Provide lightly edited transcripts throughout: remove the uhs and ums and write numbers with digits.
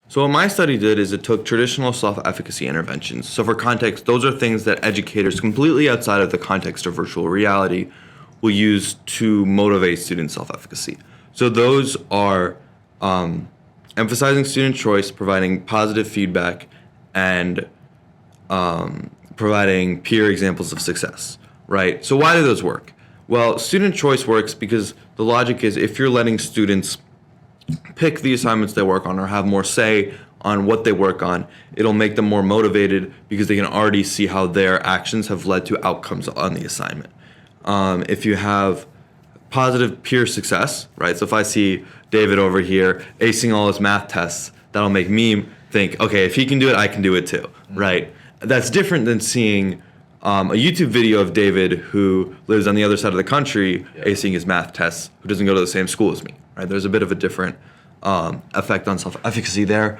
So what my study did is it took traditional self-efficacy interventions. So for context, those are things that educators completely outside of the context of virtual reality will use to motivate student self-efficacy. So those are emphasizing student choice, providing positive feedback, and providing peer examples of success, right? So why do those work? Well, student choice works because the logic is if you're letting students pick the assignments they work on or have more say on what they work on, it'll make them more motivated because they can already see how their actions have led to outcomes on the assignment. If you have positive peer success, right? So if I see David over here acing all his math tests, that'll make me think, okay, if he can do it, I can do it too, right? That's different than seeing a YouTube video of David who lives on the other side of the country acing his math tests, who doesn't go to the same school as me, right? There's a bit of a different effect on self-efficacy there.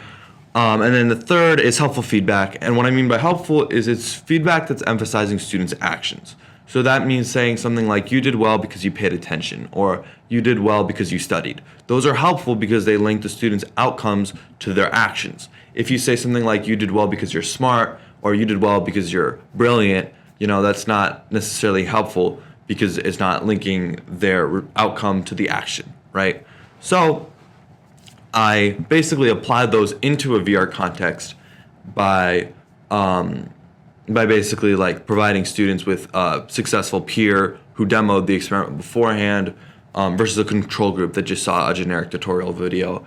And then the third is helpful feedback. And what I mean by helpful is it's feedback that's emphasizing students' actions. So that means saying something like, you did well because you paid attention, or you did well because you studied. Those are helpful because they link the students' outcomes to their actions. If you say something like, you did well because you're smart, or you did well because you're brilliant, that's not necessarily helpful because it's not linking their outcome to the action, right? So I basically applied those into a VR context by basically like providing students with a successful peer who demoed the experiment beforehand versus a control group that just saw a generic tutorial video.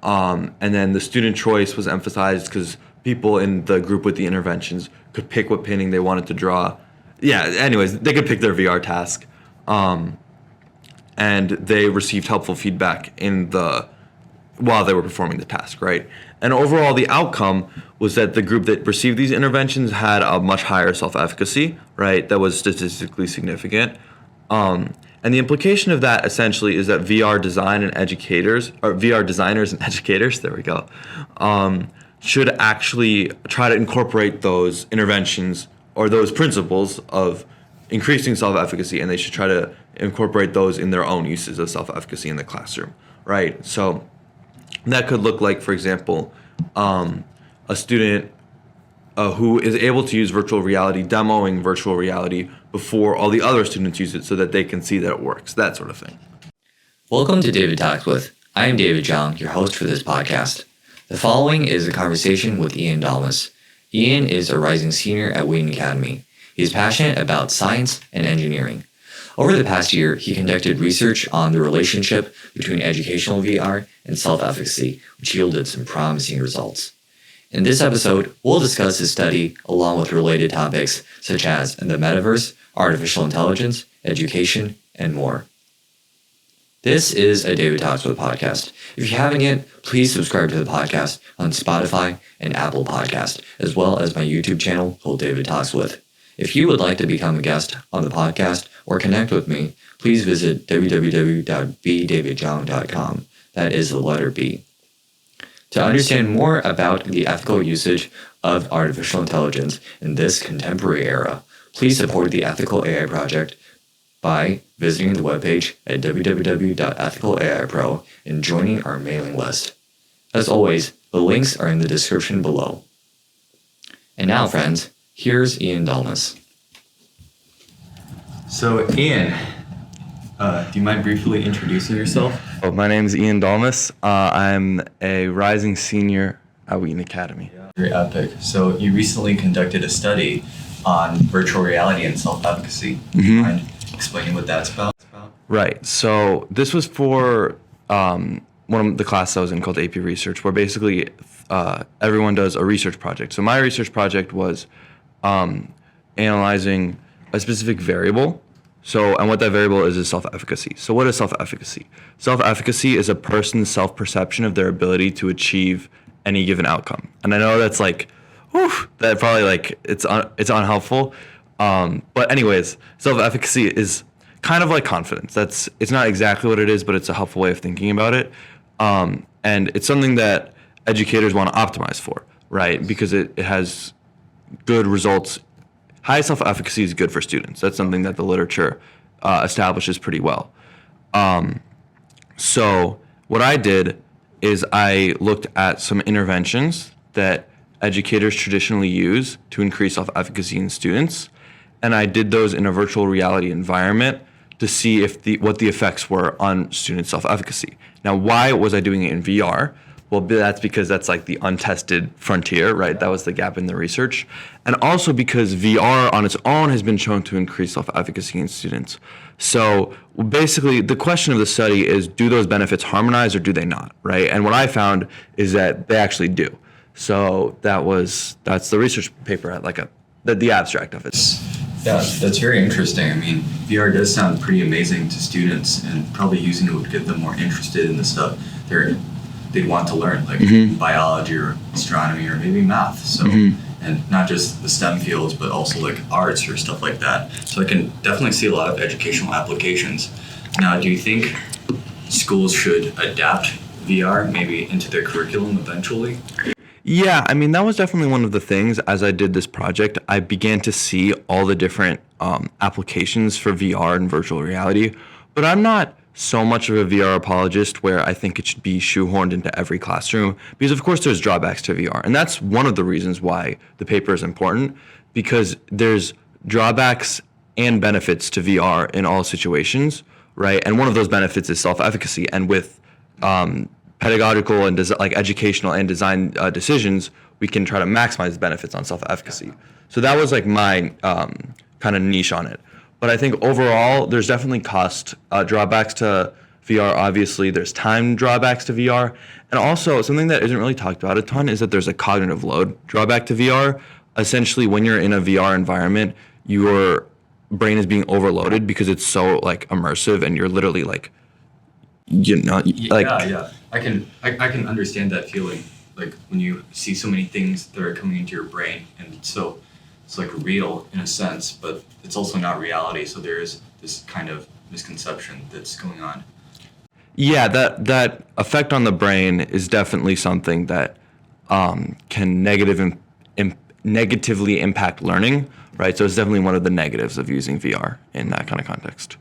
And then the student choice was emphasized because people in the group with the interventions could pick what painting they wanted to draw. Yeah, anyways, they could pick their VR task. And they received helpful feedback while they were performing the task, right? And overall, the outcome was that the group that received these interventions had a much higher self-efficacy, right? That was statistically significant. And the implication of that essentially is that VR designers and educators, there we go, should actually try to incorporate those interventions or those principles of increasing self-efficacy, and they should try to incorporate those in their own uses of self-efficacy in the classroom, right? So that could look like, for example, a student who is able to use virtual reality, demoing virtual reality before all the other students use it so that they can see that it works, that sort of thing. Welcome to David Talks With. I am David Zhang, your host for this podcast. The following is a conversation with Ian Dalmas. Ian is a rising senior at Wheaton Academy. He is passionate about science and engineering. Over the past year, he conducted research on the relationship between educational VR and self-efficacy, which yielded some promising results. In this episode, we'll discuss his study along with related topics such as the MetaVerse, artificial intelligence, education, and more. This is a David Talks With podcast. If you haven't yet, please subscribe to the podcast on Spotify and Apple Podcast, as well as my YouTube channel called David Talks With. If you would like to become a guest on the podcast or connect with me, please visit www.bdavidzhang.com. That is the letter B. To understand more about the ethical usage of artificial intelligence in this contemporary era, please support the Ethical AI Project by visiting the webpage at www.ethicalaipro and joining our mailing list. As always, the links are in the description below. And now, friends, here's Ian Dalmas. So, Ian, do you mind briefly introducing yourself? My name is Ian Dalmas. I'm a rising senior at Wheaton Academy. Very epic. So, you recently conducted a study on virtual reality and self-efficacy. Do you mind explaining what that's about? Right. So this was for one of the classes I was in called AP Research, where basically everyone does a research project. So my research project was analyzing a specific variable. And what that variable is self-efficacy. So what is self-efficacy? Self-efficacy is a person's self-perception of their ability to achieve any given outcome. And I know that's like, that probably like it's unhelpful. But anyways, self-efficacy is kind of like confidence. It's not exactly what it is, but it's a helpful way of thinking about it. And it's something that educators want to optimize for, right? Because it has good results. High self-efficacy is good for students. That's something that the literature establishes pretty well. So what I did is I looked at some interventions that educators traditionally use to increase self-efficacy in students, and I did those in a virtual reality environment to see what the effects were on student self-efficacy. Now, why was I doing it in VR? Well, that's because that's like the untested frontier, right? That was the gap in the research. And also because VR on its own has been shown to increase self-efficacy in students. So basically, the question of the study is, do those benefits harmonize or do they not, right? And what I found is that they actually do. So that's the research paper, the abstract of it. Yeah, that's very interesting. I mean, VR does sound pretty amazing to students, and probably using it would get them more interested in the stuff they'd want to learn, like biology or astronomy or maybe math. So, and not just the STEM fields, but also like arts or stuff like that. So I can definitely see a lot of educational applications. Now, do you think schools should adapt VR maybe into their curriculum eventually? Yeah, I mean, that was definitely one of the things. As I did this project, I began to see all the different applications for VR and virtual reality, but I'm not so much of a VR apologist where I think it should be shoehorned into every classroom, because of course there's drawbacks to VR. And that's one of the reasons why the paper is important, because there's drawbacks and benefits to VR in all situations, right? And one of those benefits is self-efficacy. And with pedagogical and educational and design decisions, we can try to maximize the benefits on self-efficacy. So that was like my kind of niche on it. But I think overall, there's definitely cost drawbacks to VR. Obviously, there's time drawbacks to VR. And also, something that isn't really talked about a ton is that there's a cognitive load drawback to VR. Essentially, when you're in a VR environment, your brain is being overloaded because it's so like immersive, and you're literally like, Yeah. I can understand that feeling, like when you see so many things that are coming into your brain, and so it's like real in a sense, but it's also not reality. So there is this kind of misconception that's going on. Yeah, that effect on the brain is definitely something that can negatively impact learning, right? So it's definitely one of the negatives of using VR in that kind of context.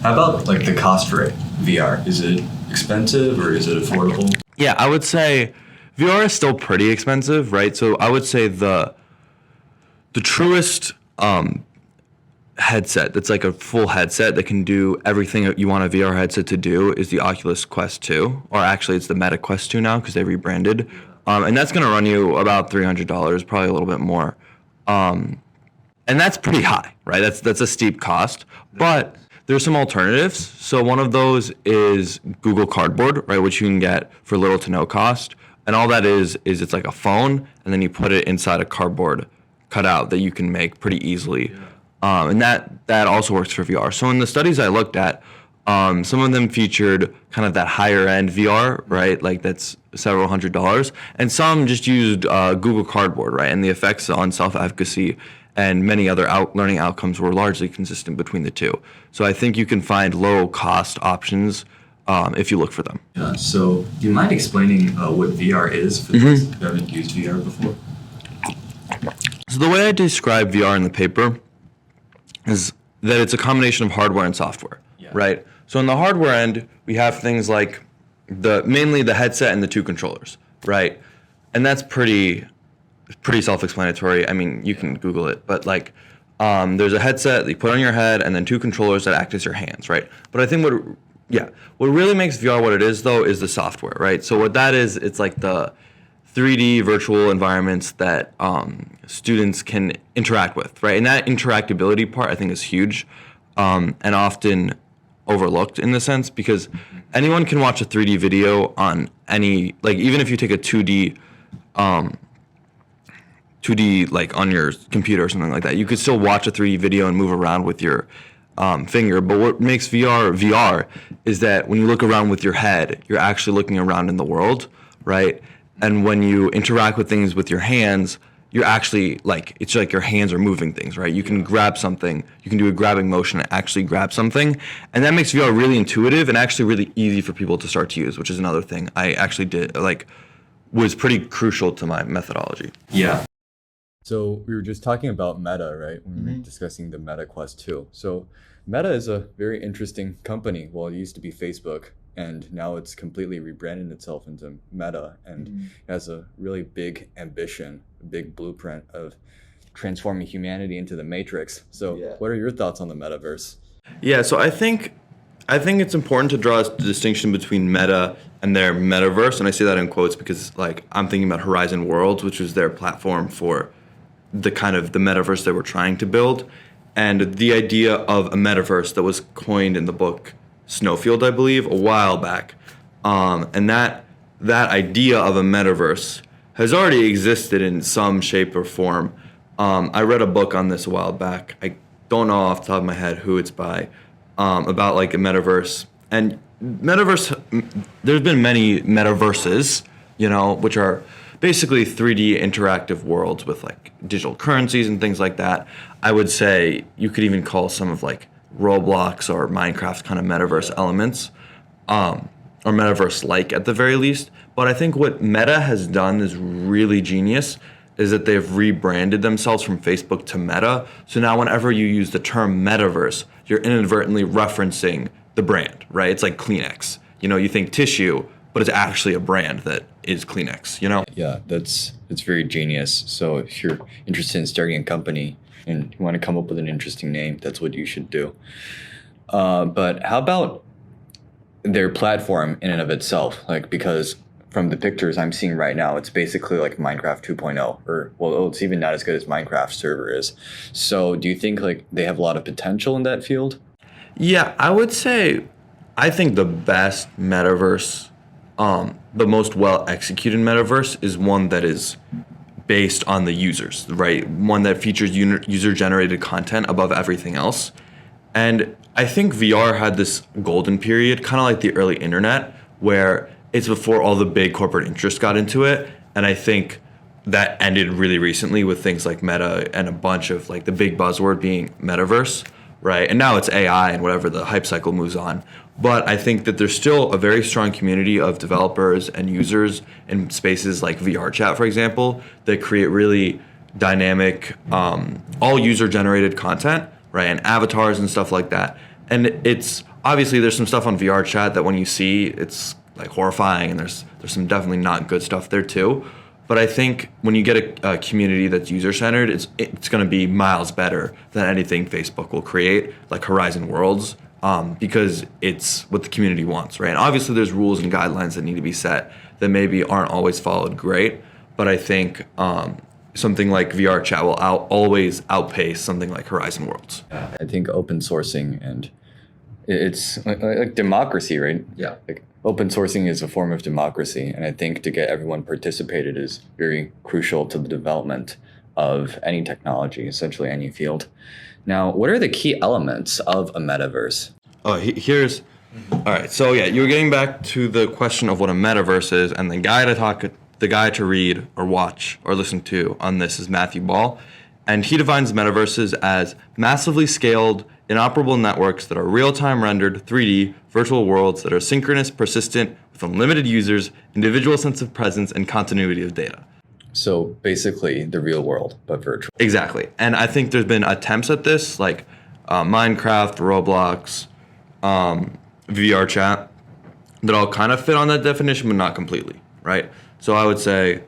How about like the cost for VR? Is it expensive or is it affordable? Yeah, I would say VR is still pretty expensive, right? So I would say the truest headset that's like a full headset that can do everything that you want a VR headset to do is the Oculus Quest 2, or actually it's the Meta Quest 2 now because they rebranded. And that's going to run you about $300, probably a little bit more. And that's pretty high, right? That's a steep cost, but there's some alternatives. So one of those is Google Cardboard, right, which you can get for little to no cost. And all that is it's like a phone, and then you put it inside a cardboard cutout that you can make pretty easily. And that also works for VR. So in the studies I looked at, some of them featured kind of that higher end VR, right? Like that's several $100s. And some just used Google Cardboard, right? And the effects on self-efficacy and many other learning outcomes were largely consistent between the two. So I think you can find low cost options if you look for them. Yeah, so do you mind explaining what VR is for those who haven't used VR before? So the way I describe VR in the paper is that it's a combination of hardware and software, right? So on the hardware end, we have things like mainly the headset and the two controllers, right? And that's pretty self-explanatory. I mean, you can Google it, but like there's a headset that you put on your head and then two controllers that act as your hands, right? But I think what really makes VR what it is though is the software, right? So what that is, it's like the 3D virtual environments that students can interact with, right? And that interactability part I think is huge and often overlooked in the sense because anyone can watch a 3D video on any, like even if you take a 2D like on your computer or something like that, you could still watch a 3D video and move around with your finger. But what makes VR is that when you look around with your head, you're actually looking around in the world, right? And when you interact with things with your hands, you're actually it's like your hands are moving things, right? You can grab something, you can do a grabbing motion and actually grab something. And that makes VR really intuitive and actually really easy for people to start to use, which is another thing I actually did, was pretty crucial to my methodology. Yeah. So we were just talking about Meta, right? When we were discussing the Meta Quest 2. So Meta is a very interesting company. Well, it used to be Facebook. and now it's completely rebranded itself into Meta, and it has a really big ambition, a big blueprint of transforming humanity into the Matrix. So what are your thoughts on the metaverse? Yeah, so I think it's important to draw a distinction between Meta and their MetaVerse, and I say that in quotes because like I'm thinking about Horizon Worlds, which was their platform for the kind of the metaverse they were trying to build, and the idea of a metaverse that was coined in the book Snowfield, I believe, a while back, and that idea of a metaverse has already existed in some shape or form. I read a book on this a while back. I don't know off the top of my head who it's by, about like a metaverse. And metaverse, there's been many metaverses, you know, which are basically 3D interactive worlds with like digital currencies and things like that. I would say you could even call some of like Roblox or Minecraft kind of metaverse elements, or metaverse-like at the very least. But I think what Meta has done is really genius, is that they've rebranded themselves from Facebook to Meta. So now whenever you use the term metaverse, you're inadvertently referencing the brand, right? It's like Kleenex. You know, you think tissue, but it's actually a brand that is Kleenex, you know? Yeah, it's very genius. So if you're interested in starting a company and you want to come up with an interesting name, that's what you should do. But how about their platform in and of itself? Like, because from the pictures I'm seeing right now, it's basically like Minecraft 2.0, or well, it's even not as good as Minecraft server is. So do you think like they have a lot of potential in that field? Yeah, I would say I think the best metaverse, the most well executed metaverse is one that is based on the users, right? One that features user generated content above everything else. And I think VR had this golden period, kind of like the early internet, where it's before all the big corporate interests got into it. And I think that ended really recently with things like Meta and a bunch of like the big buzzword being metaverse, right? And now it's AI and whatever the hype cycle moves on. But I think that there's still a very strong community of developers and users in spaces like VR chat, for example, that create really dynamic, all user generated content, right? And avatars and stuff like that. And it's obviously there's some stuff on VR chat that when you see, it's like horrifying, and there's some definitely not good stuff there too. But I think when you get a community that's user-centered, it's going to be miles better than anything Facebook will create, like Horizon Worlds, because it's what the community wants, right? And obviously there's rules and guidelines that need to be set that maybe aren't always followed great, but I think something like VR chat will always outpace something like Horizon Worlds. I think open sourcing, and it's like democracy, right? Yeah. Like open sourcing is a form of democracy, and I think to get everyone participated is very crucial to the development of any technology, essentially any field. Now, what are the key elements of a metaverse? Oh, all right. So yeah, you were getting back to the question of what a metaverse is, and the guy to read or watch or listen to on this is Matthew Ball, and he defines metaverses as massively scaled, inoperable networks that are real-time rendered 3D virtual worlds that are synchronous, persistent, with unlimited users, individual sense of presence, and continuity of data. So basically the real world, but virtual. Exactly. And I think there's been attempts at this, like Minecraft, Roblox, VR chat, that all kind of fit on that definition, but not completely, right? So I would say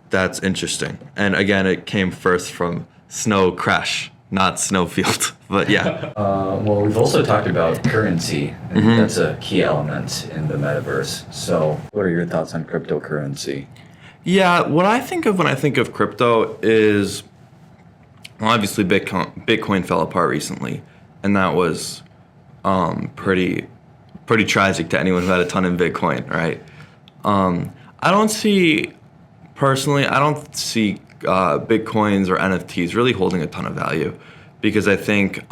that's interesting. And again, it came first from Snow Crash, not Snowfield, but yeah. Well, we've also talked about currency, and that's a key element in the metaverse. So what are your thoughts on cryptocurrency? Yeah, what I think of when I think of crypto is, well, obviously Bitcoin fell apart recently, and that was pretty tragic to anyone who had a ton in Bitcoin, right? I don't see Bitcoins or NFTs really holding a ton of value, because I think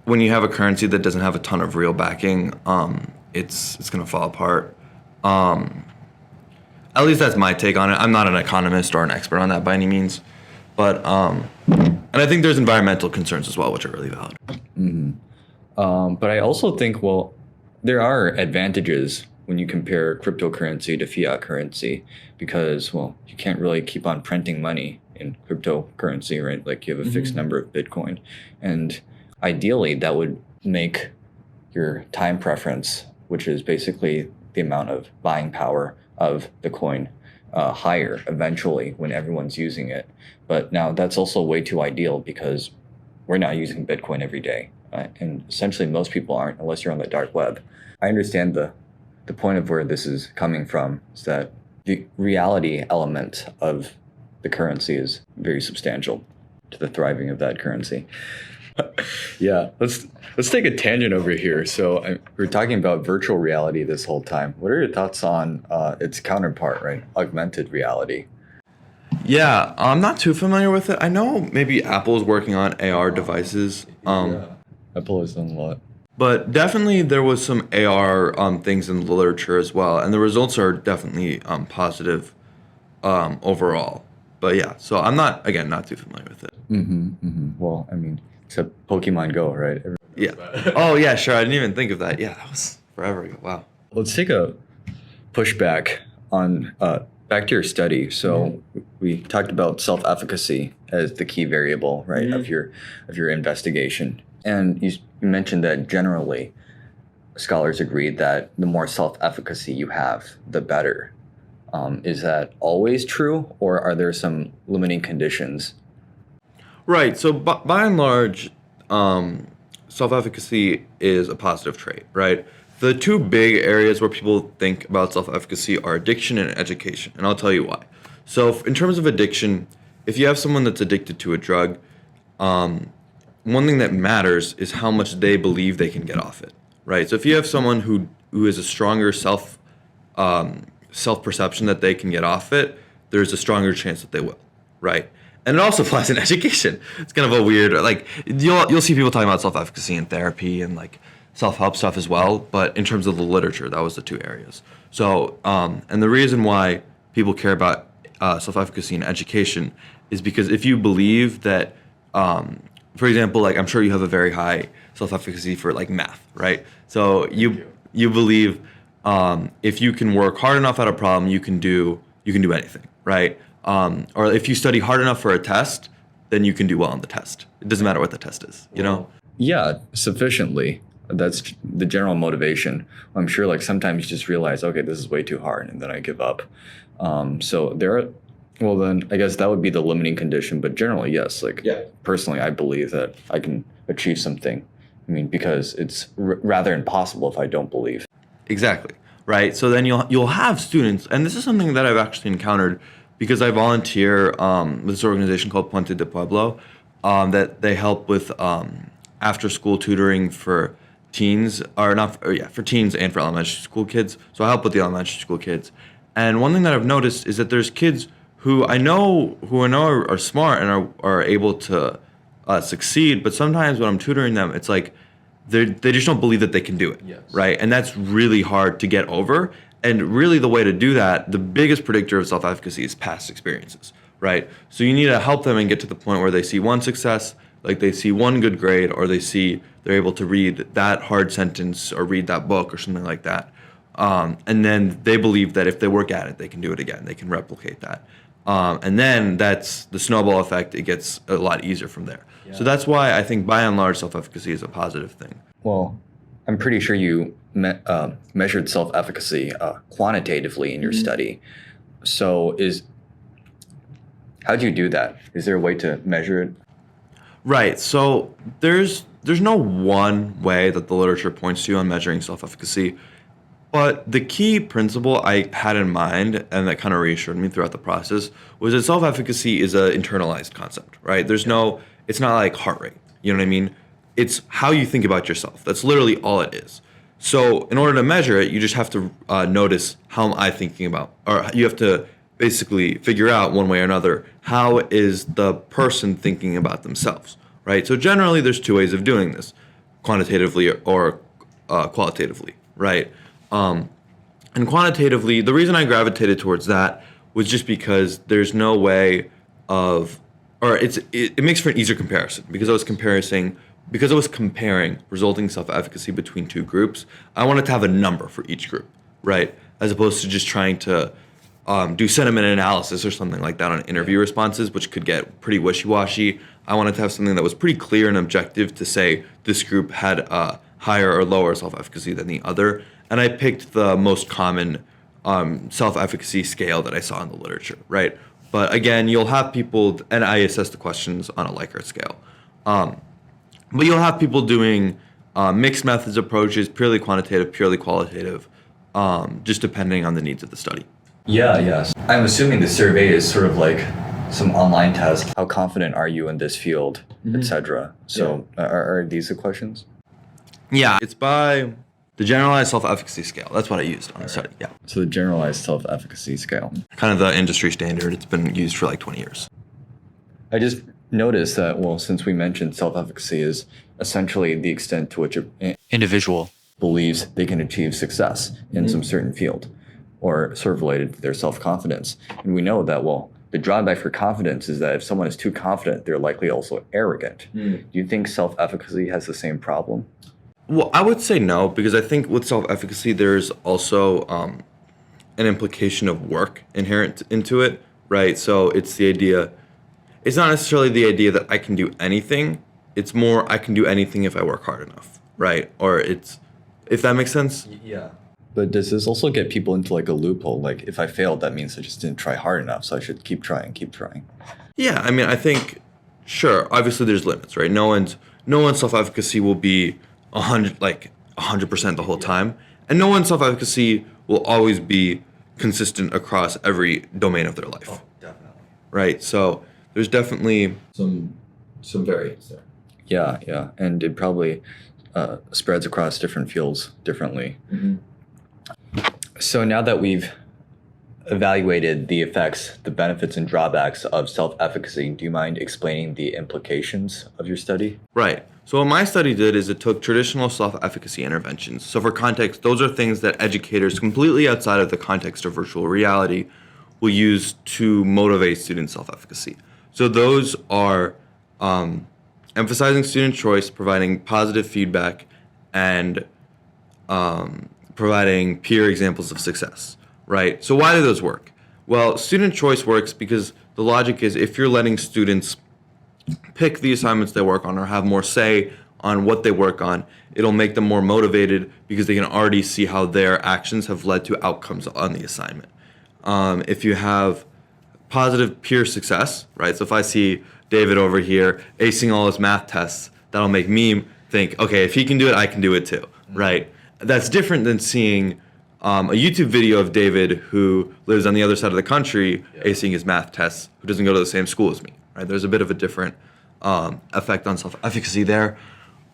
when you have a currency that doesn't have a ton of real backing, it's going to fall apart. At least that's my take on it. I'm not an economist or an expert on that by any means, but and I think there's environmental concerns as well, which are really valid. But I also think, well, there are advantages when you compare cryptocurrency to fiat currency, because, well, you can't really keep on printing money in cryptocurrency, right? Like you have a fixed number of Bitcoin, and ideally that would make your time preference which is basically the amount of buying power of the coin higher eventually when everyone's using it. But now that's also way too ideal because we're not using Bitcoin every day. And essentially most people aren't unless you're on the dark web. I understand the point of where this is coming from is that the reality element of the currency is very substantial to the thriving of that currency. Yeah, let's take a tangent over here. So we're talking about virtual reality this whole time. What are your thoughts on its counterpart, right? Augmented reality. Yeah, I'm not too familiar with it. I know maybe Apple's working on AR devices. Apple has done a lot. But definitely there was some AR things in the literature as well, and the results are definitely positive overall. But yeah, so I'm not too familiar with it. Well, I mean, except Pokemon Go, right? Yeah. Oh yeah, sure. I didn't even think of that. Yeah, that was forever ago. Wow. Let's take a pushback on back to your study. So we talked about self-efficacy as the key variable, right, of your investigation. And you mentioned that generally scholars agreed that the more self-efficacy you have, the better. Is that always true, or are there some limiting conditions? Right. So by and large, self-efficacy is a positive trait, right? The two big areas where people think about self-efficacy are addiction and education, and I'll tell you why. So in terms of addiction, if you have someone that's addicted to a drug, one thing that matters is how much they believe they can get off it, right? So if you have someone who has a stronger self-perception that they can get off it, there's a stronger chance that they will, right? And it also applies in education. It's kind of a weird, like, you'll see people talking about self-efficacy in therapy and like self-help stuff as well, but in terms of the literature, that was the two areas. So, and the reason why people care about self-efficacy in education is because if you believe that, for example, like I'm sure you have a very high self-efficacy for like math, right? So you believe if you can work hard enough at a problem, you can do anything, right? Or if you study hard enough for a test, then you can do well on the test. It doesn't matter what the test is, you know? Yeah, sufficiently. That's the general motivation. I'm sure like sometimes you just realize, okay, this is way too hard, and then I give up. So well then I guess that would be the limiting condition, but generally, yes, personally, I believe that I can achieve something. I mean, because it's rather impossible if I don't believe. Exactly, right? So then you'll have students, and this is something that I've actually encountered because I volunteer with this organization called Puente de Pueblo that they help with after-school tutoring for teens, for teens and for elementary school kids. So I help with the elementary school kids. And one thing that I've noticed is that there's kids who I know are smart and are able to succeed, but sometimes when I'm tutoring them, it's like they just don't believe that they can do it, right? And that's really hard to get over. And really the way to do that, the biggest predictor of self-efficacy is past experiences, right? So you need to help them and get to the point where they see one success, like they see one good grade, or they're able to read that hard sentence or read that book or something like that. And then they believe that if they work at it, they can do it again. They can replicate that. And then that's the snowball effect. It gets a lot easier from there. Yeah. So that's why I think by and large self-efficacy is a positive thing. Well, I'm pretty sure you measured self-efficacy quantitatively in your study. So how do you do that? Is there a way to measure it? Right. So there's no one way that the literature points to on measuring self-efficacy. But the key principle I had in mind, and that kind of reassured me throughout the process, was that self-efficacy is an internalized concept, right? It's not like heart rate, you know what I mean? It's how you think about yourself. That's literally all it is. So in order to measure it, you just have to notice how am I thinking about, or you have to basically figure out one way or another, how is the person thinking about themselves, right? So generally there's two ways of doing this, quantitatively or qualitatively, right? And quantitatively, the reason I gravitated towards that was just because there's no way of, or it makes for an easier comparison because I was comparing resulting self-efficacy between two groups. I wanted to have a number for each group, right? As opposed to just trying to do sentiment analysis or something like that on interview responses, which could get pretty wishy-washy. I wanted to have something that was pretty clear and objective to say this group had a higher or lower self-efficacy than the other. and I picked the most common self-efficacy scale that I saw in the literature, right? But again, you'll have people, and I assess the questions on a Likert scale. But you'll have people doing mixed methods approaches, purely quantitative, purely qualitative, just depending on the needs of the study. Yeah, yes. I'm assuming the survey is sort of like some online test. How confident are you in this field, etc. So are these the questions? Yeah, it's by the generalized self-efficacy scale. That's what I used on the study. Yeah, So the generalized self-efficacy scale. kind of the industry standard. It's been used for like 20 years. I just noticed that, well, since we mentioned self-efficacy is essentially the extent to which an individual believes they can achieve success in some certain field or sort of related to their self-confidence. And we know that, well, the drawback for confidence is that if someone is too confident, they're likely also arrogant. Do you think self-efficacy has the same problem? Well, I would say no, because I think with self-efficacy, there's also an implication of work inherent into it, right? So it's the idea, it's not necessarily the idea that I can do anything. It's more I can do anything if I work hard enough, right? Or it's, if that makes sense. Yeah. But does this also get people into like a loophole? Like if I failed, that means I just didn't try hard enough. So I should keep trying. Yeah, I mean, I think, sure, obviously there's limits, right? No one's self-efficacy will be 100% the whole time. And no one's self-efficacy will always be consistent across every domain of their life. Oh, definitely. Right? So there's definitely Some variance there. Yeah. And it probably spreads across different fields differently. So now that we've evaluated the effects, the benefits and drawbacks of self-efficacy, do you mind explaining the implications of your study? right. So what my study did is it took traditional self-efficacy interventions. So for context, those are things that educators completely outside of the context of virtual reality will use to motivate student self-efficacy. So those are emphasizing student choice, providing positive feedback, and providing peer examples of success, right? So why do those work? Well, student choice works because the logic is if you're letting students pick the assignments they work on or have more say on what they work on, it'll make them more motivated because they can already see how their actions have led to outcomes on the assignment. If you have positive peer success, right? So if I see David over here acing all his math tests, that'll make me think, okay, if he can do it, I can do it too, right? That's different than seeing a YouTube video of David who lives on the other side of the country acing his math tests, who doesn't go to the same school as me, right? There's a bit of a different effect on self-efficacy there.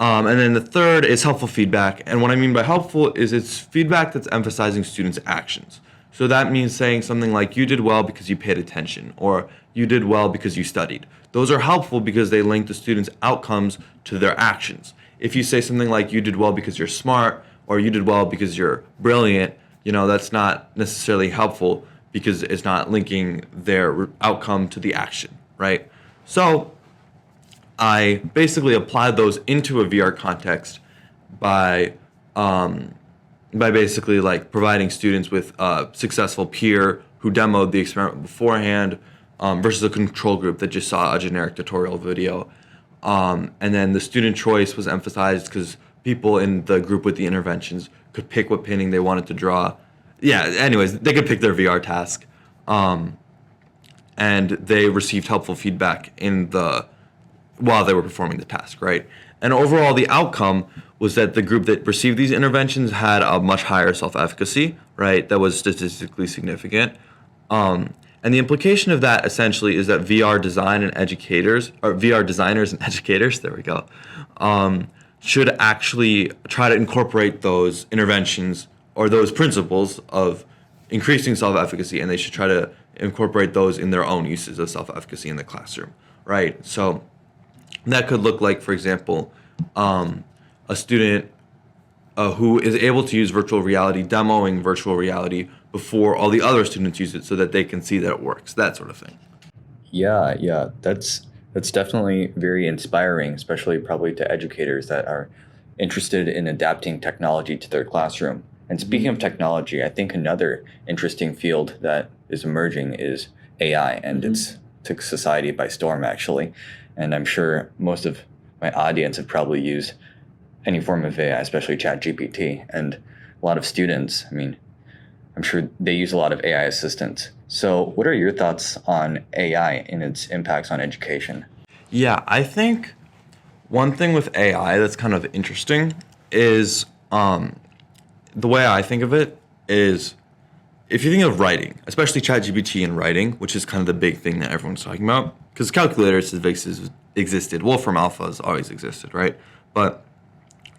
And then the third is helpful feedback. And what I mean by helpful is it's feedback that's emphasizing students' actions. So that means saying something like, you did well because you paid attention, or you did well because you studied. Those are helpful because they link the students' outcomes to their actions. If you say something like, you did well because you're smart, or you did well because you're brilliant, that's not necessarily helpful because it's not linking their outcome to the action, right? So I basically applied those into a VR context by basically like providing students with a successful peer who demoed the experiment beforehand versus a control group that just saw a generic tutorial video. And then the student choice was emphasized because people in the group with the interventions could pick what painting they wanted to draw. Yeah, anyways, they could pick their VR task. And they received helpful feedback while they were performing the task, right? And overall, the outcome was that the group that received these interventions had a much higher self-efficacy, right? That was statistically significant. And the implication of that essentially is that VR designers and educators, there we go, should actually try to incorporate those interventions or those principles of increasing self-efficacy, and they should try to incorporate those in their own uses of self-efficacy in the classroom, right? So that could look like, for example, a student who is able to use virtual reality, demoing virtual reality before all the other students use it so that they can see that it works, that sort of thing. Yeah, that's definitely very inspiring, especially probably to educators that are interested in adapting technology to their classroom. And speaking of technology, I think another interesting field that is emerging is AI, and it's took society by storm, actually. And I'm sure most of my audience have probably used any form of AI, especially ChatGPT. And a lot of students, I mean, I'm sure they use a lot of AI assistants. So what are your thoughts on AI and its impacts on education? Yeah, I think one thing with AI that's kind of interesting is the way I think of it is if you think of writing, especially ChatGPT and writing, which is kind of the big thing that everyone's talking about, because calculators have existed. Wolfram Alpha has always existed, right? But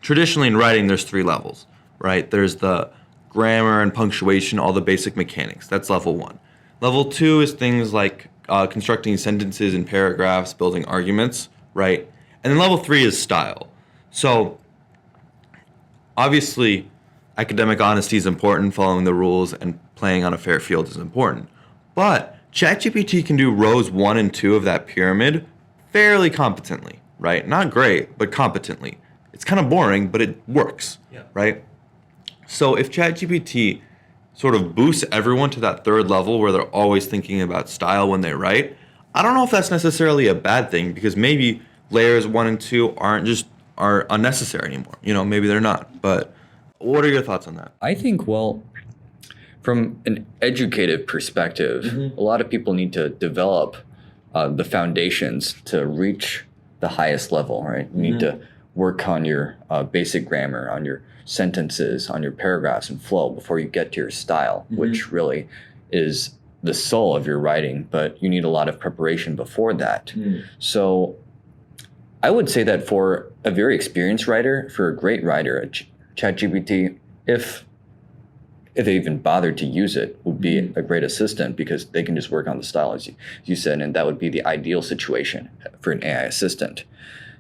traditionally in writing, there's 3 levels, right? There's the grammar and punctuation, all the basic mechanics. That's level 1. Level 2 is things like constructing sentences and paragraphs, building arguments, right? And then level 3 is style. So obviously, academic honesty is important, following the rules and playing on a fair field is important. But ChatGPT can do rows 1 and 2 of that pyramid fairly competently, right? Not great, but competently. It's kind of boring, but it works, right? So if ChatGPT sort of boosts everyone to that 3rd level where they're always thinking about style when they write, I don't know if that's necessarily a bad thing, because maybe layers 1 and 2 are unnecessary anymore. Maybe they're not. But what are your thoughts on that? I think, well, from an educative perspective, a lot of people need to develop the foundations to reach the highest level, right? You need to work on your basic grammar, on your sentences, on your paragraphs and flow before you get to your style, which really is the soul of your writing, but you need a lot of preparation before that. So I would say that for a very experienced writer, for a great writer, ChatGPT, if they even bothered to use it, would be a great assistant, because they can just work on the style, as you said, and that would be the ideal situation for an AI assistant.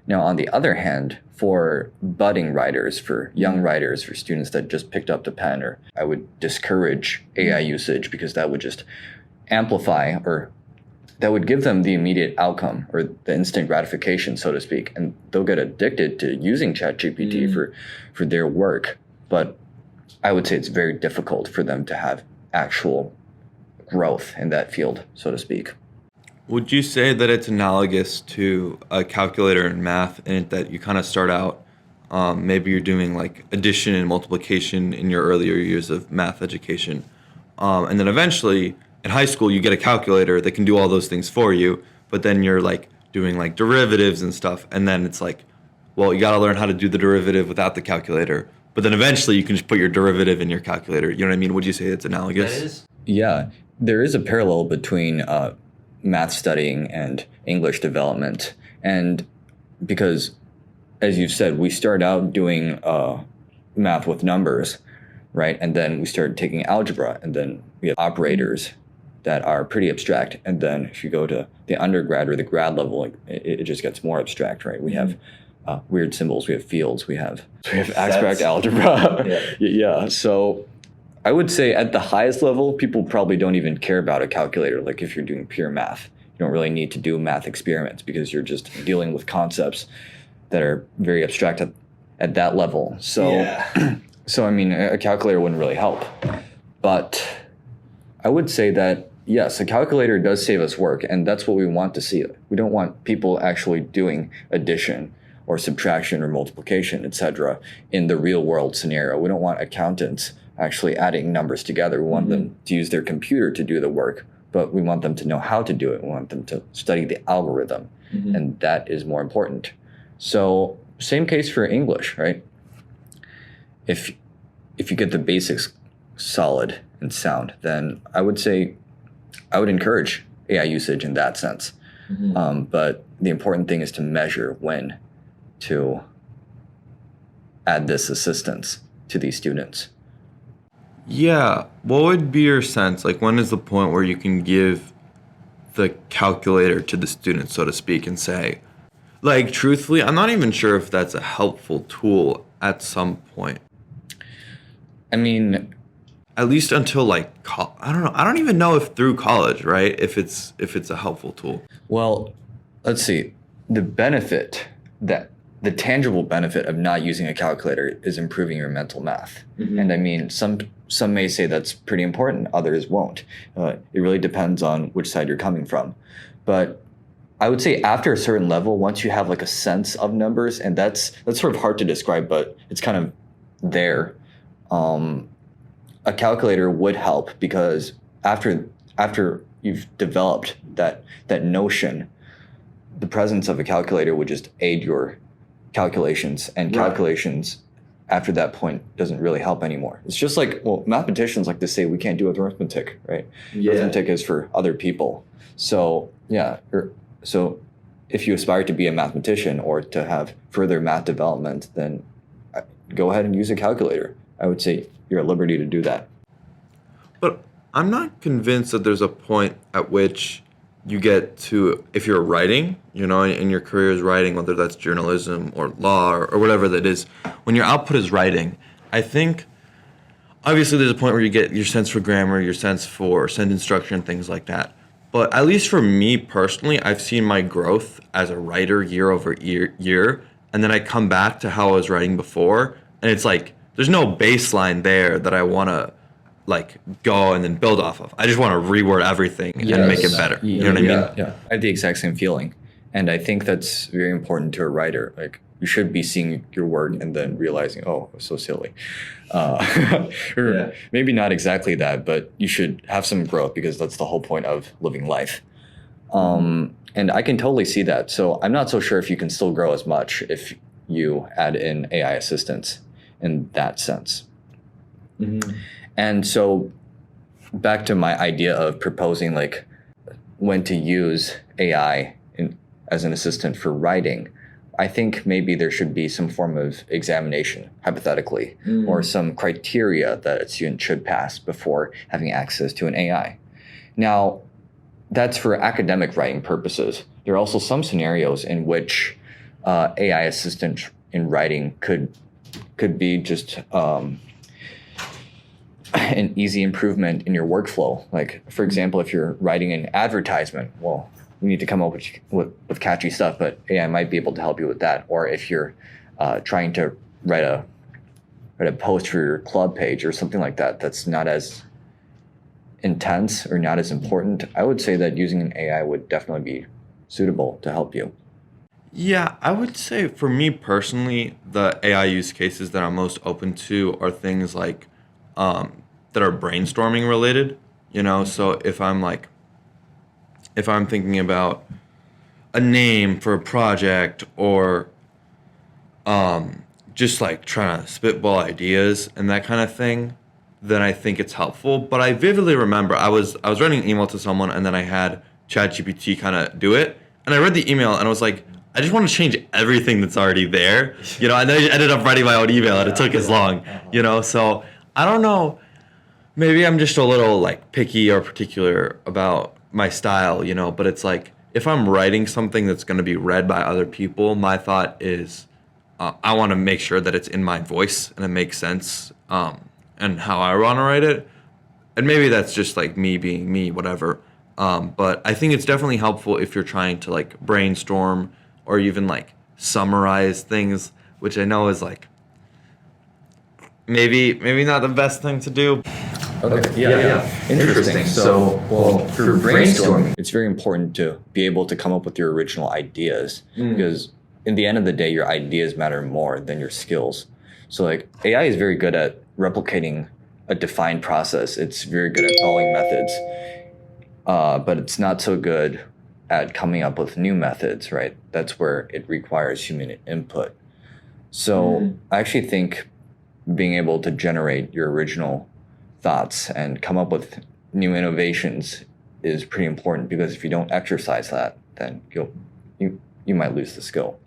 Now, on the other hand, for budding writers, for young writers, for students that just picked up the pen, or I would discourage AI usage, because that would just amplify, or that would give them the immediate outcome or the instant gratification, so to speak, and they'll get addicted to using ChatGPT for their work. But I would say it's very difficult for them to have actual growth in that field, so to speak. Would you say that it's analogous to a calculator in math, in that you kind of start out, maybe you're doing like addition and multiplication in your earlier years of math education, and then eventually in high school you get a calculator that can do all those things for you, but then you're like doing like derivatives and stuff, and then it's like, well, you got to learn how to do the derivative without the calculator, but then eventually you can just put your derivative in your calculator. You know what I mean? Would you say it's analogous? That is. Yeah, there is a parallel between math studying and English development. And because, as you've said, we start out doing math with numbers, right? And then we start taking algebra, and then we have operators that are pretty abstract. And then if you go to the undergrad or the grad level, it just gets more abstract, right? We have weird symbols, we have fields, we have abstract algebra. Yeah. So I would say at the highest level, people probably don't even care about a calculator. Like if you're doing pure math, you don't really need to do math experiments, because you're just dealing with concepts that are very abstract at that level. So, so I mean, a calculator wouldn't really help. But I would say that, yes, a calculator does save us work, and that's what we want to see. We don't want people actually doing addition or subtraction or multiplication, etc., in the real world scenario. We don't want accountants actually adding numbers together. We want them to use their computer to do the work, but we want them to know how to do it. We want them to study the algorithm, and that is more important. So same case for English, right? If you get the basics solid and sound, then I would say I would encourage AI usage in that sense. But the important thing is to measure when to add this assistance to these students. Yeah. What would be your sense? Like, when is the point where you can give the calculator to the student, so to speak, and say, like, truthfully, I'm not even sure if that's a helpful tool at some point. I mean, at least until like, I don't know. I don't even know if through college, right? If it's a helpful tool. Well, let's see. The tangible benefit of not using a calculator is improving your mental math. And I mean, some may say that's pretty important, others won't. It really depends on which side you're coming from. But I would say after a certain level, once you have like a sense of numbers, and that's sort of hard to describe, but it's kind of there. a calculator would help, because after you've developed that notion, the presence of a calculator would just aid your calculations, and calculations after that point doesn't really help anymore. It's just like, well, mathematicians like to say we can't do arithmetic, right? Arithmetic is for other people. So so if you aspire to be a mathematician or to have further math development, then go ahead and use a calculator. I would say you're at liberty to do that. But I'm not convinced that there's a point at which you get to, if you're writing, and your career is writing, whether that's journalism or law or whatever that is, when your output is writing, I think obviously there's a point where you get your sense for grammar, your sense for sentence structure and things like that. But at least for me personally, I've seen my growth as a writer year over year, and then I come back to how I was writing before, and it's like there's no baseline there that I want to go and then build off of. I just want to reword everything and make it better. You know what I mean? Yeah. I have the exact same feeling, and I think that's very important to a writer. Like, you should be seeing your work and then realizing, oh, it was so silly. Or maybe not exactly that, but you should have some growth, because that's the whole point of living life. And I can totally see that. So I'm not so sure if you can still grow as much if you add in AI assistance in that sense. And so back to my idea of proposing when to use AI as an assistant for writing, I think maybe there should be some form of examination, hypothetically, or some criteria that a student should pass before having access to an AI. Now, that's for academic writing purposes. There are also some scenarios in which AI assistant in writing could be just an easy improvement in your workflow. Like, for example, if you're writing an advertisement, well, you need to come up with catchy stuff, but AI might be able to help you with that. Or if you're trying to write a post for your club page or something like that, that's not as intense or not as important, I would say that using an AI would definitely be suitable to help you. Yeah, I would say for me personally, the AI use cases that I'm most open to are things like that are brainstorming related. So if I'm thinking about a name for a project, or just trying to spitball ideas and that kind of thing, then I think it's helpful. But I vividly remember I was writing an email to someone, and then I had ChatGPT kind of do it, and I read the email and I was like, I just want to change everything that's already there, and then I ended up writing my own email, and it took as long, So I don't know. Maybe I'm just a little picky or particular about my style, but it's if I'm writing something that's going to be read by other people, my thought is I want to make sure that it's in my voice and it makes sense and how I want to write it. And maybe that's just me being me, whatever. But I think it's definitely helpful if you're trying to brainstorm or even summarize things, which I know is maybe not the best thing to do. Okay. Yeah. Interesting. So, for brainstorming, it's very important to be able to come up with your original ideas, because in the end of the day, your ideas matter more than your skills. So AI is very good at replicating a defined process. It's very good at following methods, but it's not so good at coming up with new methods, right? That's where it requires human input. So I actually think being able to generate your original thoughts and come up with new innovations is pretty important, because if you don't exercise that, then you might lose the skill.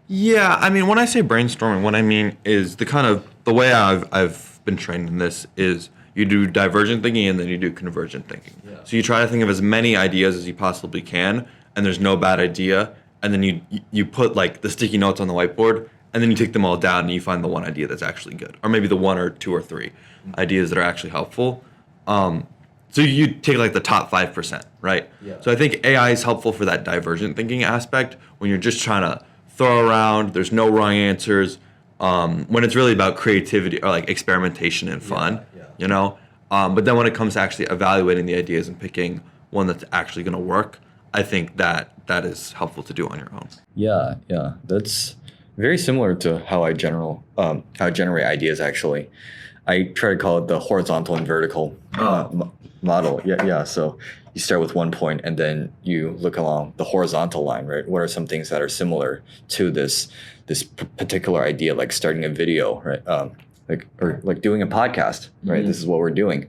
Yeah, I mean, when I say brainstorming, what I mean is the way I've been trained in this is you do divergent thinking and then you do convergent thinking. Yeah. So you try to think of as many ideas as you possibly can, and there's no bad idea, and then you put the sticky notes on the whiteboard, and then you take them all down and you find the one idea that's actually good, or maybe the one or two or three ideas that are actually helpful. So you take the top 5%, right? Yeah. So I think AI is helpful for that divergent thinking aspect when you're just trying to throw around, there's no wrong answers, when it's really about creativity or experimentation and fun, but then when it comes to actually evaluating the ideas and picking one that's actually going to work, I think that is helpful to do on your own. Yeah, that's very similar to how I generate ideas, actually. I try to call it the horizontal and vertical model. Yeah. So you start with one point and then you look along the horizontal line, right? What are some things that are similar to this particular idea, like starting a video, right? Like doing a podcast, right? This is what we're doing.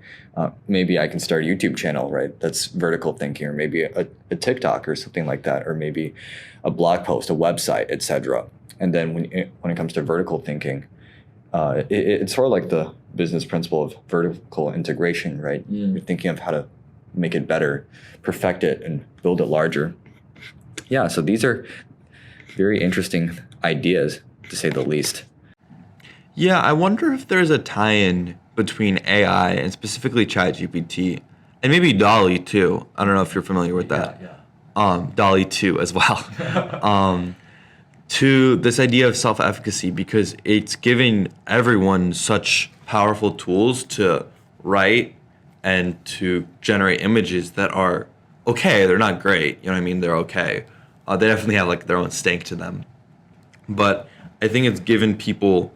Maybe I can start a YouTube channel, right? That's vertical thinking, or maybe a TikTok or something like that, or maybe a blog post, a website, etc. And then when it comes to vertical thinking, it's sort of like the business principle of vertical integration, right? You're thinking of how to make it better, perfect it, and build it larger. Yeah, so these are very interesting ideas, to say the least. Yeah, I wonder if there's a tie-in between AI and specifically ChatGPT and maybe DALL-E too. I don't know if you're familiar with that. DALL-E 2 as well. To this idea of self-efficacy, because it's giving everyone such powerful tools to write and to generate images that are okay. They're not great, you know what I mean? They're okay. They definitely have like their own stank to them. But I think it's given people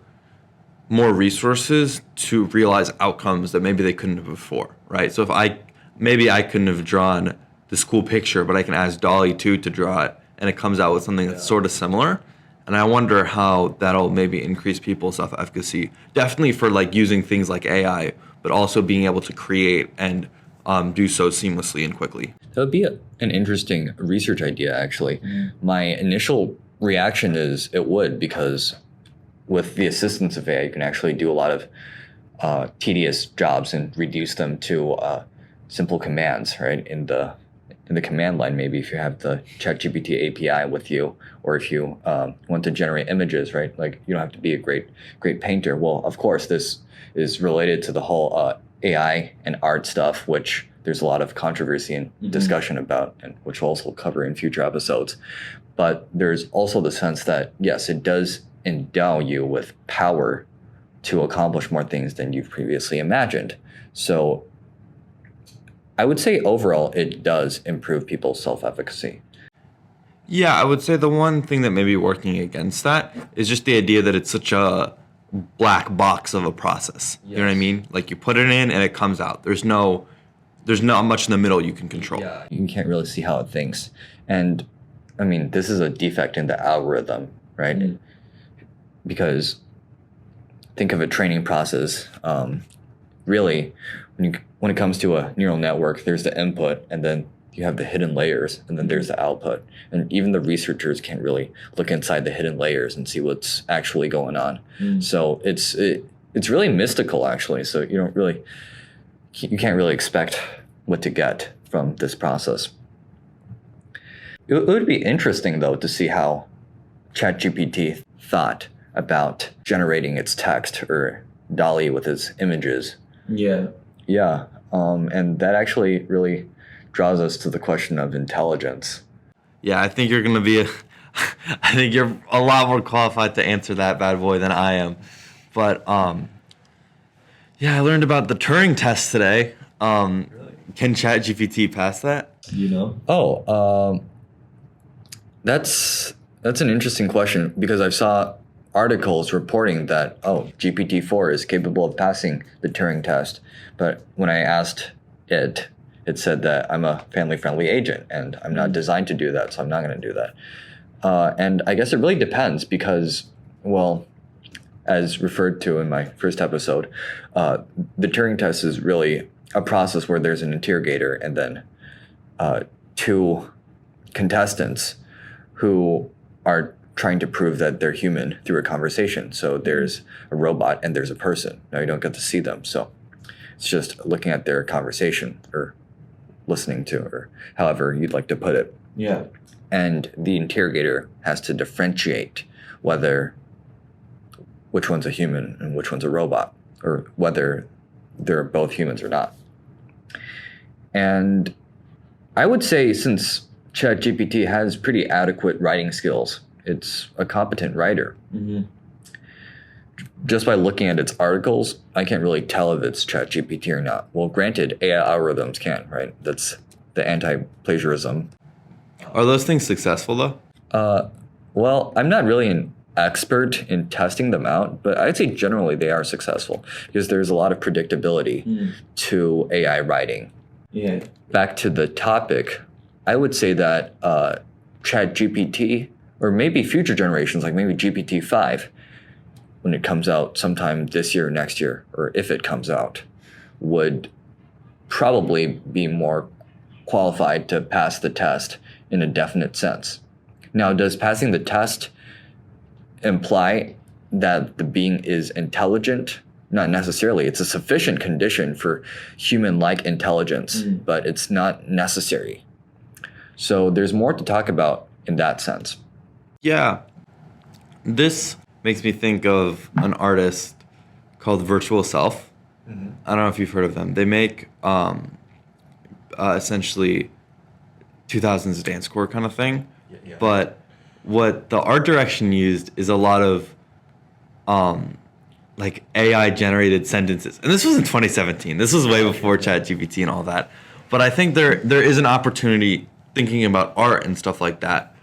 more resources to realize outcomes that maybe they couldn't have before, right? So if I couldn't have drawn this cool picture, but I can ask DALL-E 2 to draw it, and it comes out with something that's sort of similar. And I wonder how that'll maybe increase people's self-efficacy. Definitely for like using things like AI, but also being able to create and do so seamlessly and quickly. That would be an interesting research idea, actually. My initial reaction is it would, because with the assistance of AI, you can actually do a lot of tedious jobs and reduce them to simple commands, right? In the command line, maybe if you have the ChatGPT API with you, or if you want to generate images, right? Like you don't have to be a great painter. Well, of course, this is related to the whole AI and art stuff, which there's a lot of controversy and discussion about, and which we'll also cover in future episodes. But there's also the sense that, yes, it does endow you with power to accomplish more things than you've previously imagined. So I would say overall, it does improve people's self-efficacy. Yeah, I would say the one thing that may be working against that is just the idea that it's such a black box of a process. You know what I mean? Like you put it in and it comes out. There's not much in the middle you can control. Yeah, you can't really see how it thinks. And I mean, this is a defect in the algorithm, right? Because think of a training process. Really, when it comes to a neural network, there's the input, and then you have the hidden layers, and then there's the output. And even the researchers can't really look inside the hidden layers and see what's actually going on. So it's really mystical, actually. So you can't really expect what to get from this process. It would be interesting, though, to see how ChatGPT thought about generating its text, or DALL-E with its images. Yeah. And that actually really draws us to the question of intelligence. Yeah, I think you're I think you're a lot more qualified to answer that bad boy than I am. But yeah, I learned about the Turing test today. Really? Can ChatGPT pass that? That's an interesting question, because I saw articles reporting that, GPT-4 is capable of passing the Turing test. But when I asked it said that I'm a family-friendly agent and I'm not designed to do that, so I'm not going to do that. And I guess it really depends, because, well, as referred to in my first episode, the Turing test is really a process where there's an interrogator and then two contestants who are trying to prove that they're human through a conversation. So there's a robot and there's a person. Now you don't get to see them. So it's just looking at their conversation, or listening to, or however you'd like to put it. Yeah. And the interrogator has to differentiate which one's a human and which one's a robot, or whether they're both humans or not. And I would say, since ChatGPT has pretty adequate writing skills, it's a competent writer. Just by looking at its articles, I can't really tell if it's ChatGPT or not. Well, granted, AI algorithms can, right? That's the anti-plagiarism. Are those things successful though? Well, I'm not really an expert in testing them out, but I'd say generally they are successful because there's a lot of predictability to AI writing. Yeah. Back to the topic, I would say that ChatGPT, or maybe future generations, like maybe GPT-5, when it comes out sometime this year or next year, or if it comes out, would probably be more qualified to pass the test in a definite sense. Now, does passing the test imply that the being is intelligent? Not necessarily. It's a sufficient condition for human-like intelligence, but it's not necessary. So there's more to talk about in that sense. Yeah. This makes me think of an artist called Virtual Self. I don't know if you've heard of them. They make essentially 2000s dancecore kind of thing. Yeah. But what the art direction used is a lot of like AI generated sentences. And this was in 2017. This was way before ChatGPT and all that. But I think there is an opportunity thinking about art and stuff like that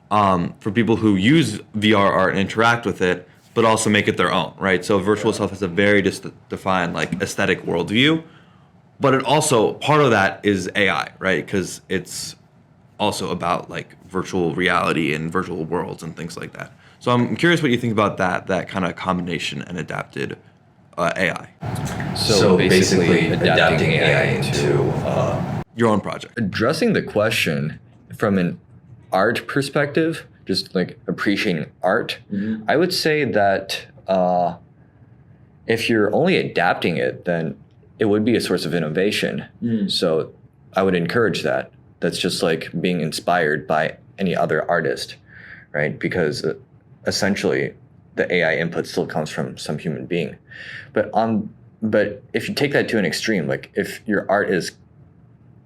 for people who use VR art and interact with it, but also make it their own, right? So Virtual Self has a very defined like aesthetic worldview, but it also, part of that is AI, right? Because it's also about like virtual reality and virtual worlds and things like that. So I'm curious what you think about that kind of combination and adapted AI. So basically adapting AI into Your own project. addressing the question from an art perspective, just like appreciating art, I would say that if you're only adapting it, then it would be a source of innovation. So I would encourage that. That's just like being inspired by any other artist, right? Because essentially the AI input still comes from some human being. But if you take that to an extreme, like if your art is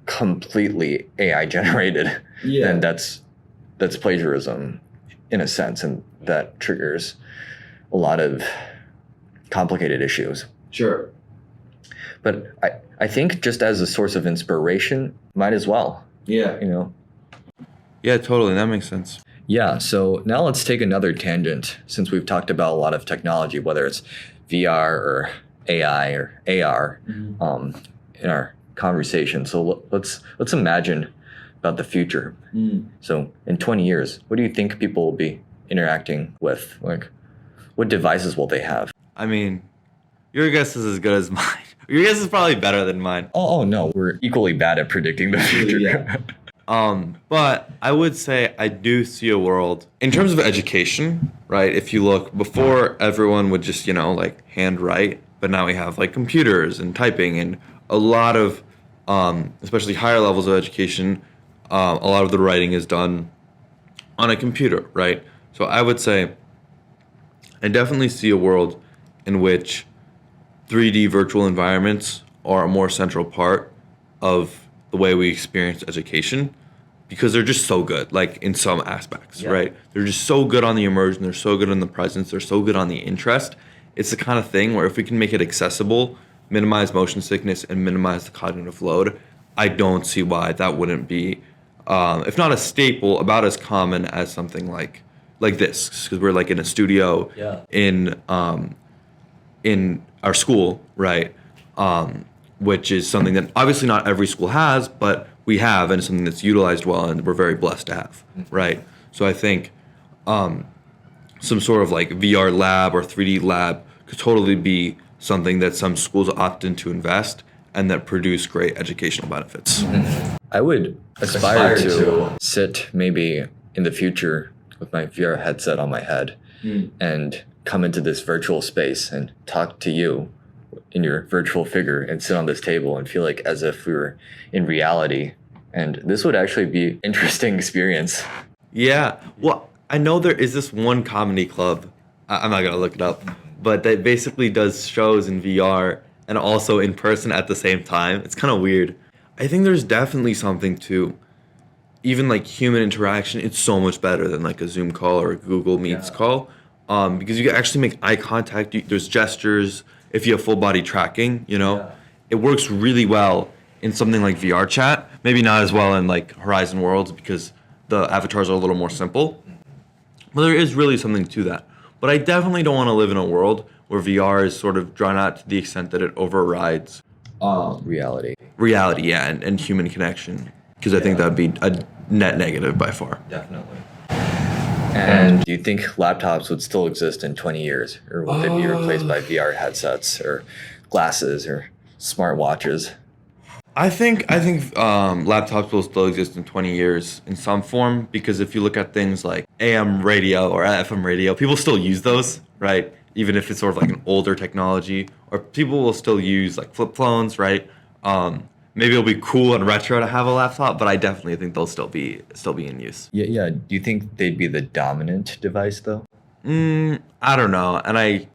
completely AI generated, then that's plagiarism in a sense, and that triggers a lot of complicated issues. Sure. But I think just as a source of inspiration, might as well, Yeah. you know? Yeah, totally. That makes sense. Yeah, so now let's take another tangent since we've talked about a lot of technology, whether it's VR or AI or AR in our conversation. So let's imagine about the future. So in 20 years, what do you think people will be interacting with? Like, what devices will they have? I mean, your guess is as good as mine. Your guess is probably better than mine. Oh no, we're equally bad at predicting the future. Yeah. But I would say I do see a world in terms of education, right? If you look, before everyone would just, like hand write, but now we have like computers and typing and a lot of, especially higher levels of education, a lot of the writing is done on a computer, right? So I would say I definitely see a world in which 3D virtual environments are a more central part of the way we experience education because they're just so good, like in some aspects, right? They're just so good on the immersion, they're so good on the presence, they're so good on the interest. It's the kind of thing where if we can make it accessible, minimize motion sickness, and minimize the cognitive load, I don't see why that wouldn't be, if not a staple, about as common as something like this, because we're like in a studio in our school, right? Which is something that obviously not every school has, but we have, and it's something that's utilized well, and we're very blessed to have, right? So I think some sort of like VR lab or 3D lab could totally be something that some schools opt in to invest and that produce great educational benefits. I would aspire to sit maybe in the future with my VR headset on my head and come into this virtual space and talk to you in your virtual figure and sit on this table and feel like as if we were in reality. And this would actually be an interesting experience. Yeah. Well, I know there is this one comedy club, I'm not going to look it up, but that basically does shows in VR and also in person at the same time. It's kind of weird. I think there's definitely something to even like human interaction. It's so much better than like a Zoom call or a Google Meets call because you can actually make eye contact. There's gestures. If you have full body tracking, it works really well in something like VR chat. Maybe not as well in like Horizon Worlds because the avatars are a little more simple. But there is really something to that. But I definitely don't want to live in a world where VR is sort of drawn out to the extent that it overrides Reality. reality, yeah, and human connection. Because I think that would be a net negative by far. Definitely. And do you think laptops would still exist in 20 years? Or would they be replaced by VR headsets or glasses or smartwatches? I think laptops will still exist in 20 years in some form, because if you look at things like AM radio or FM radio, people still use those, right? Even if it's sort of like an older technology, or people will still use like flip phones, right? Maybe it'll be cool and retro to have a laptop, but I definitely think they'll still be in use. Yeah. Do you think they'd be the dominant device though? I don't know, and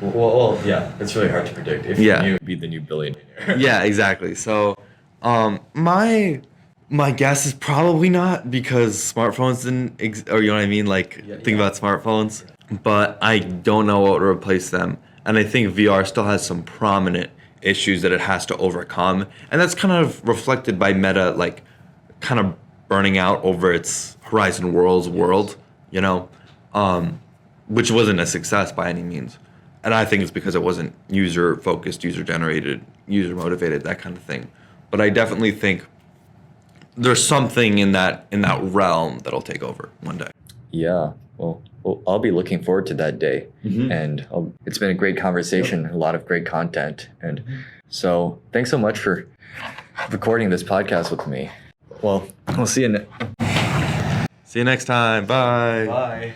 Well, yeah, it's really hard to predict. If Yeah. you knew, it'd be the new billionaire. yeah, exactly. So, my guess is probably not, because smartphones didn't, or you know what I mean? Like, think about smartphones. But I don't know what would replace them, and I think VR still has some prominent issues that it has to overcome, and that's kind of reflected by Meta, like, kind of burning out over its Horizon Worlds world, you know, which wasn't a success by any means. And I think it's because it wasn't user focused, user generated, user motivated, that kind of thing. But I definitely think there's something in that realm that'll take over one day. Yeah. Well, I'll be looking forward to that day. And it's been a great conversation, a lot of great content. And so thanks so much for recording this podcast with me. Well, we'll see you See you next time. Bye. Bye.